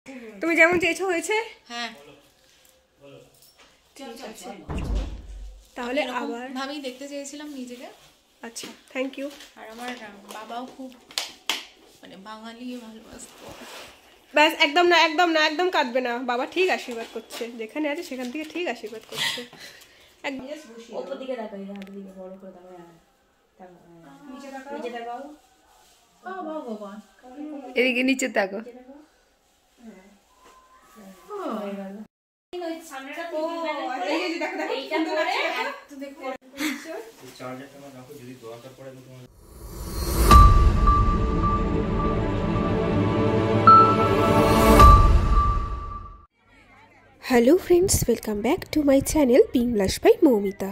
তুমি যেমন চেয়েছো হয়েছে? হ্যাঁ ঠিক আছে, তাহলে আবার ভাবেই দেখতে চেয়েছিলাম নিজেকে। আচ্ছা, থ্যাংক ইউ। আর আমার বাবাও খুব মানে বাঙালি ভালোবাসতো। ব্যাস, একদম না একদম না, একদম কাঁদবে না, বাবা ঠিক আশীর্বাদ করছে, যেখানে আছে সেখান থেকে ঠিক আশীর্বাদ করছে। ওপর দিকে তাকাই, হাতের দিকে বড় করে তাকাই, নিচে তাকাও, নিচে তাকাও, বাবা ভগবান, এদিকে নিচে তাকাও। হয়ে গেল। ওই সামনেটা তো এই যে দেখো দেখো, এইটা করে তো দেখতে চার্জারটা আমার রাখো, যদি দরকার পড়ে আমি তোমার। Hello friends, welcome back to my channel পিংলাশ বাই মৌমিতা।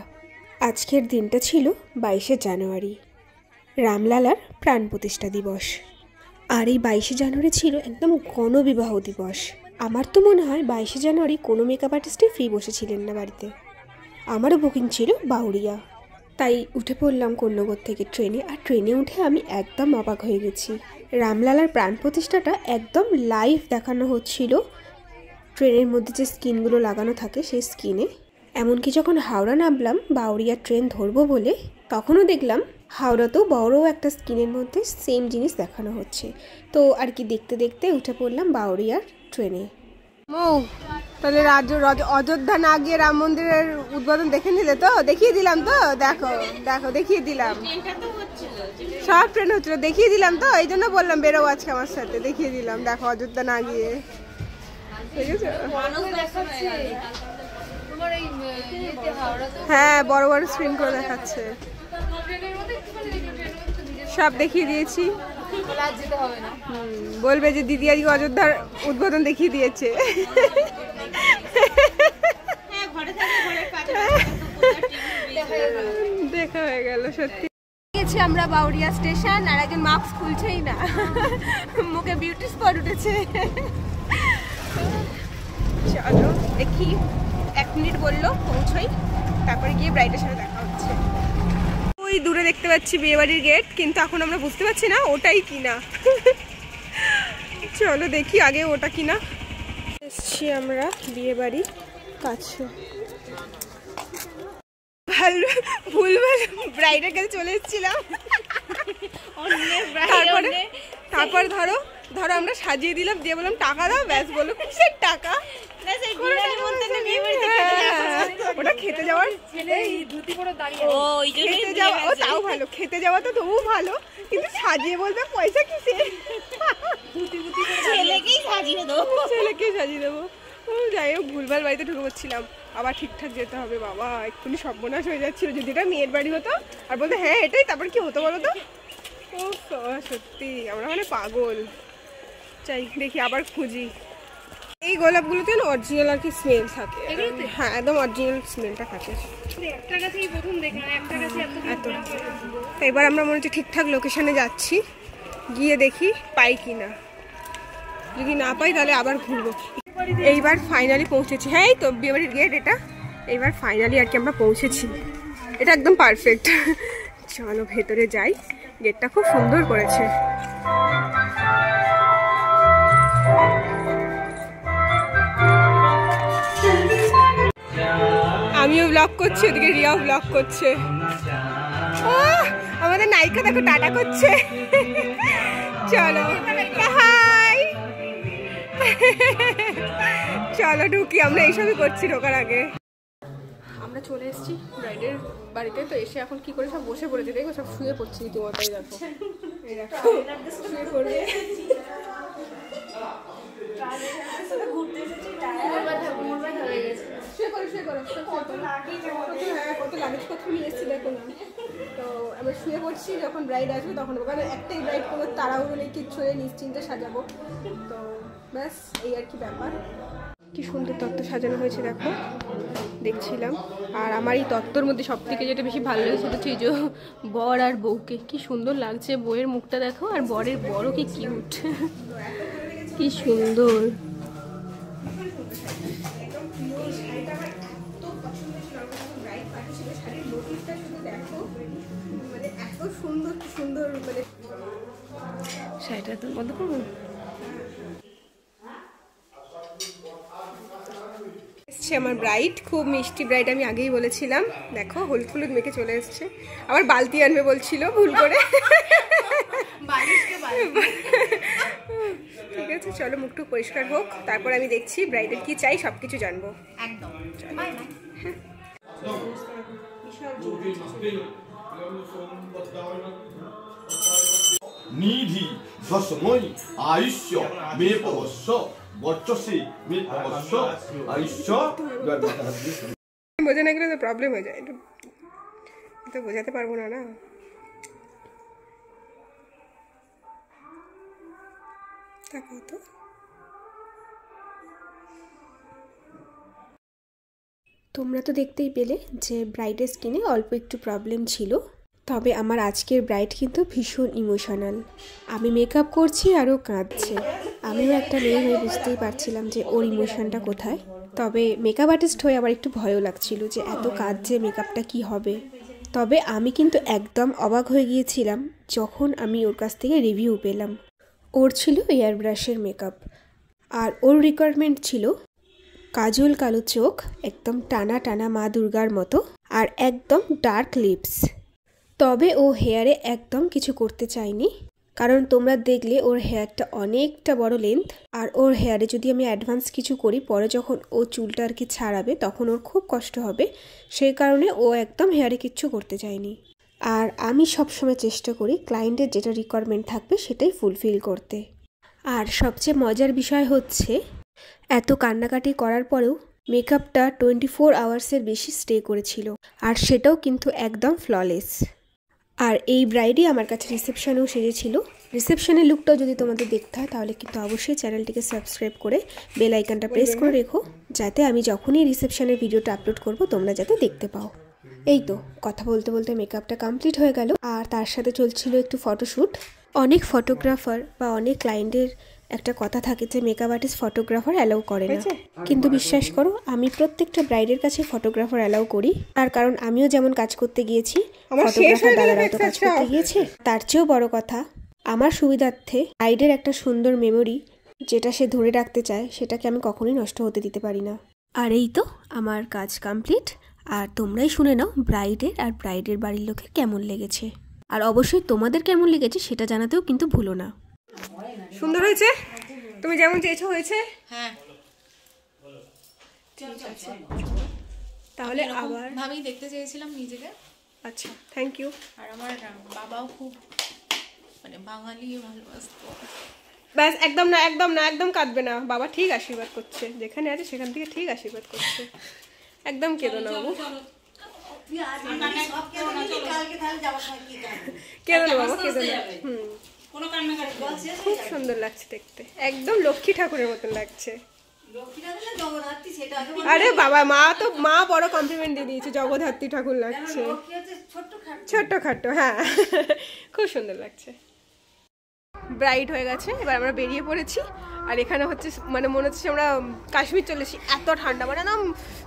আজকের দিনটা ছিল 22শে জানুয়ারি, রামলালার প্রাণ প্রতিষ্ঠা দিবস। আর এই 22শে জানুয়ারি ছিল একদম গণবিবাহ দিবস। আমার তো মনে হয় 22শে জানুয়ারি কোনো মেকআপ আর্টিস্টই ফ্রি বসেছিলেন না বাড়িতে। আমারও বুকিং ছিল বাউরিয়া, তাই উঠে পড়লাম কন্যগর থেকে ট্রেনে। আর ট্রেনে উঠে আমি একদম অবাক হয়ে গেছি। রামলালার প্রাণ প্রতিষ্ঠাটা একদম লাইভ দেখানো হচ্ছিল। ট্রেনের মধ্যে যে স্ক্রিনগুলো লাগানো থাকে সেই স্ক্রিনে। এমনকি যখন হাওড়া নামলাম বাউরিয়ার ট্রেন ধরবো বলে, তখনও দেখলাম হাওড়াতেও বড় একটা স্ক্রিনের মধ্যে সেম জিনিস দেখানো হচ্ছে। তো আর কি দেখতে দেখতে উঠে পড়লাম বাউরিয়ার ট্রেনে। মৌ, তাহলে অযোধ্যা না গিয়ে রাম মন্দিরের উদ্বোধন দেখে নিলে তো? দেখিয়ে দিলাম তো, দেখো দেখো দেখিয়ে দিলাম, সব ট্রেন হচ্ছিল, দেখিয়ে দিলাম তো, এই জন্য বললাম বেরো আজকে আমার সাথে, দেখিয়ে দিলাম। দেখো অযোধ্যা না গিয়ে, হ্যাঁ বড় বড় স্ক্রিন করে দেখাচ্ছে, সব দেখিয়ে দিয়েছি। বলবে যে দিদি আজকে অযোধ্যার উদ্বোধন দেখিয়ে দিয়েছে। দেখা হয়ে গেল সত্যি। গেছি আমরা বাউরিয়া স্টেশন, আর একজন মাস্ক খুলছেই না, মুখে বিউটি স্পট উঠেছে। চলো দেখি, 1 মিনিট বললো পৌঁছই, তারপরে গিয়ে ব্রাইডের সাথে দেখা হচ্ছে। ওই দূরে দেখতে পাচ্ছি বিয়েবাড়ির গেট, কিন্তু এখন আমরা বুঝতে পারছি না ওটাই কিনা। চলো দেখি আগে ওটা কিনা। এসছি আমরা বিয়েবাড়ির কাছে, ভুলভাল ব্রাইডের কাছে চলে এসেছিলাম। তারপর ধরো আমরা সাজিয়ে দিলাম, দিয়ে বললাম টাকা দাও, ব্যাস বললো কিসের টাকা, ওটা খেতে যাওয়ার, তাও ভালো, খেতে যাওয়া তো তবু ভালো, কিন্তু সাজিয়ে বলবে পয়সা কিসের, ছেলেকেই সাজিয়ে দেবো। যাই হোক, ভুলভাল বাড়িতে ঢুকে পড়ছিলাম, আবার ঠিকঠাক যেতে হবে। বাবা এক্ষুনি সর্বনাশ হয়ে যাচ্ছিল, যদি এটা মেয়ের বাড়ি হতো আর বলতো হ্যাঁ এটাই, তারপর কি হতো বলো তো? ও সত্যি আমরা মানে পাগল। চাই দেখি আবার খুঁজি। এই গোলাপগুলোতে না অরিজিনাল আর কি স্মেল থাকে, হ্যাঁ একদম অরিজিনাল স্মেলটা থাকে। এত তো এবার আমরা মনে হচ্ছে ঠিকঠাক লোকেশনে যাচ্ছি, গিয়ে দেখি পাই কি না। যদি না পাই তাহলে আবার ঘুরবো। এইবার ফাইনালি পৌঁছেছি, হ্যাঁ এই তো বিয়েবাড়ির গেট এটা। এইবার ফাইনালি আর কি আমরা পৌঁছেছি, এটা একদম পারফেক্ট। চলো ভেতরে যাই, গেটটা খুব সুন্দর করেছে। আমিও ব্লগ করছি, ওদিকে রিয়াও ব্লগ করছে। আমাদের নায়িকা দেখো টাটা করছে। চলো হাই, চলো ঢুকি, আমরা এইসবই করছি ঢোকার আগে। আমরা চলে এসেছি ব্রাইডের বাড়িতে, তো এসে এখন কি করে সব বসে পড়েছে, দেখো সব শুয়ে পড়ছি রীতিমতাই। দেখো শুয়ে পড়বে, কত লাগেজপত্র নিয়ে এসেছি দেখো না। তো আমরা শুয়ে পড়ছি, যখন ব্রাইড আসবে তখন, কারণ একটাই ব্রাইড, কোনো তাড়াহুড়ো নেই, কিচ্ছু নেই, নিশ্চিন্তে সাজাবো। তো ব্যাস এই আর কি ব্যাপার। কি সুন্দর তত্ত্ব সাজানো হয়েছে দেখো, দেখছিলাম। আর আমার এই তত্ত্বর মধ্যে সব থেকে যেটা বেশি ভালো লেগেছে সেটা হচ্ছে এই যে বর আর বউকে, কি সুন্দর লাগছে। বউয়ের মুখটা দেখো, আর বরের বড় কি কিউট, কি সুন্দর। সুন্দর সুন্দর, মানে শাড়িটা তো বন্ধ করবো। হচ্ছে আমার ব্রাইড, খুব মিষ্টি ব্রাইড, আমি আগেই বলেছিলাম। দেখো হলুদ হলুদ মেখে চলে এসছে, আবার বালতি আনবে বলছিল ভুল করে। ঠিক আছে, চলো মুখটুক পরিষ্কার হোক, তারপর আমি দেখছি ব্রাইডের কি চাই, সব কিছু জানবো একদম। নিধি যশময়ী আয়ুষ্য মে পবস্য বর্চসে মে পবস্য আয়ুষ্য। বোঝা না গেলে তো প্রবলেম হয়ে যায়, একটু তো বোঝাতে পারবো না। তারপর তো তোমরা তো দেখতেই পেলে যে ব্রাইডের স্কিনে অল্প একটু প্রবলেম ছিল, তবে আমার আজকের ব্রাইড কিন্তু ভীষণ ইমোশনাল। আমি মেকআপ করছি আর ও কাঁদছে। আমিও একটা মেয়ে হয়ে বুঝতেই পারছিলাম যে ওর ইমোশনটা কোথায়। তবে মেকআপ আর্টিস্ট হয়ে আবার একটু ভয়ও লাগছিল যে এত কাঁদছে, মেকআপটা কি হবে। তবে আমি কিন্তু একদম অবাক হয়ে গিয়েছিলাম যখন আমি ওর কাছ থেকে রিভিউ পেলাম। ওর ছিল এয়ার ব্রাশের মেকআপ, আর ওর রিকোয়ারমেন্ট ছিল কাজল কালো চোখ, একদম টানা টানা মা দুর্গার মতো, আর একদম ডার্ক লিপস। তবে ও হেয়ারে একদম কিছু করতে চায়নি, কারণ তোমরা দেখলে ওর হেয়ারটা অনেকটা বড় লেন্থ, আর ওর হেয়ারে যদি আমি অ্যাডভান্স কিছু করি পরে যখন ও চুলটা আর কি ছাড়াবে তখন ওর খুব কষ্ট হবে, সেই কারণে ও একদম হেয়ারে কিচ্ছু করতে চায়নি। আর আমি সবসময় চেষ্টা করি ক্লায়েন্টের যেটা রিকোয়ারমেন্ট থাকবে সেটাই ফুলফিল করতে। আর সবচেয়ে মজার বিষয় হচ্ছে এত কান্নাকাটি করার পরেও মেকআপটা 24 আওয়ার্সের বেশি স্টে করেছিল, আর সেটাও কিন্তু একদম ফ্ললেস। আর এই ব্রাইডই আমার কাছে রিসেপশনেও সেজেছিল। রিসেপশনের লুকটাও যদি তোমাদের দেখতে হয় তাহলে কিন্তু অবশ্যই চ্যানেলটিকে সাবস্ক্রাইব করে বেল আইকনটা প্রেস করে রেখো, যাতে আমি যখনই রিসেপশনের ভিডিওটা আপলোড করব তোমরা যাতে দেখতে পাও। এই তো কথা বলতে বলতে মেকআপটা কমপ্লিট হয়ে গেল, আর তার সাথে চলছিল একটু ফটোশ্যুট। অনেক ফটোগ্রাফার বা অনেক ক্লায়েন্টের একটা কথা থাকে যে মেকআপ আর্টিস্ট ফটোগ্রাফার অ্যালাউ করে না, কিন্তু বিশ্বাস করো আমি প্রত্যেকটা ব্রাইডের কাছে ফটোগ্রাফার অ্যালাউ করি। তার কারণ আমিও যেমন কাজ করতে গিয়েছি, ফটোগ্রাফার দাদারাও তো কাজ করতে গিয়েছে। তার চেয়েও বড় কথা, আমার সুবিধার্থে ব্রাইডের একটা সুন্দর মেমোরি যেটা সে ধরে রাখতে চায় সেটাকে আমি কখনোই নষ্ট হতে দিতে পারি না। আর এই তো আমার কাজ কমপ্লিট, আর তোমরাই শুনে নাও ব্রাইডের আর ব্রাইডের বাড়ির লোকের কেমন লেগেছে, আর অবশ্যই তোমাদের কেমন লেগেছে সেটা জানাতেও কিন্তু ভুলো না। সুন্দর হয়েছে, তুমি যেমন চেয়েছো হয়েছে। হ্যাঁ, তাহলে আবার ভাবেই দেখতে চেয়েছিলাম নিজেকে। আচ্ছা, থ্যাংক ইউ। আর আমার বাবাও খুব বাঙালি ভালোবাসতো। ব্যাস, একদম না একদম না, একদম কাঁদবে না, বাবা ঠিক আশীর্বাদ করছে, যেখানে আছে সেখান থেকে ঠিক আশীর্বাদ করছে, একদম কেঁদো না বাবু, কেঁদো না বাবা, কেঁদো না। খুব সুন্দর লাগছে দেখতে, একদম লক্ষ্মী ঠাকুরের মতন লাগছে। আরে বাবা, মা বড় কমপ্লিমেন্ট দিয়ে দিয়েছে, জগদ্ধাত্রী ঠাকুর লাগছে, ছোট্ট খাট্টো। হ্যাঁ, খুব সুন্দর লাগছে। ব্রাইড হয়ে গেছে, এবার আমরা বেরিয়ে পড়েছি। আর এখানে হচ্ছে মনে হচ্ছে আমরা কাশ্মীর চলেছি, এত ঠান্ডা, একদম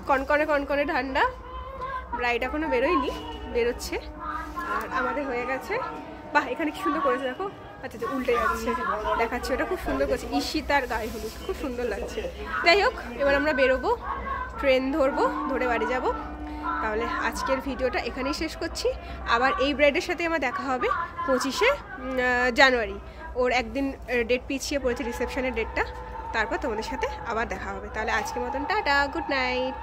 কনকনে কনকনে ঠান্ডা। ব্রাইড এখনো বেরোয়নি, বেরোচ্ছে। আর আমাদের হয়ে গেছে। বাহ, এখানে কি সুন্দর করেছে দেখো। আচ্ছা, উল্টে যাচ্ছে, দেখাচ্ছে, ওটা খুব সুন্দর করছে, ঈশিতার গায়ে হলুদ, খুব সুন্দর লাগছে। যাই হোক, এবার আমরা বেরোবো, ট্রেন ধরবো, ধরে বাড়ি যাব। তাহলে আজকের ভিডিওটা এখানেই শেষ করছি। আবার এই ব্রাইডের সাথে আমার দেখা হবে 25শে জানুয়ারি। ওর একদিন ডেট পিছিয়ে পড়েছে, রিসেপশনের ডেটটা। তারপর তোমাদের সাথে আবার দেখা হবে। তাহলে আজকের মতন টাটা, গুড নাইট।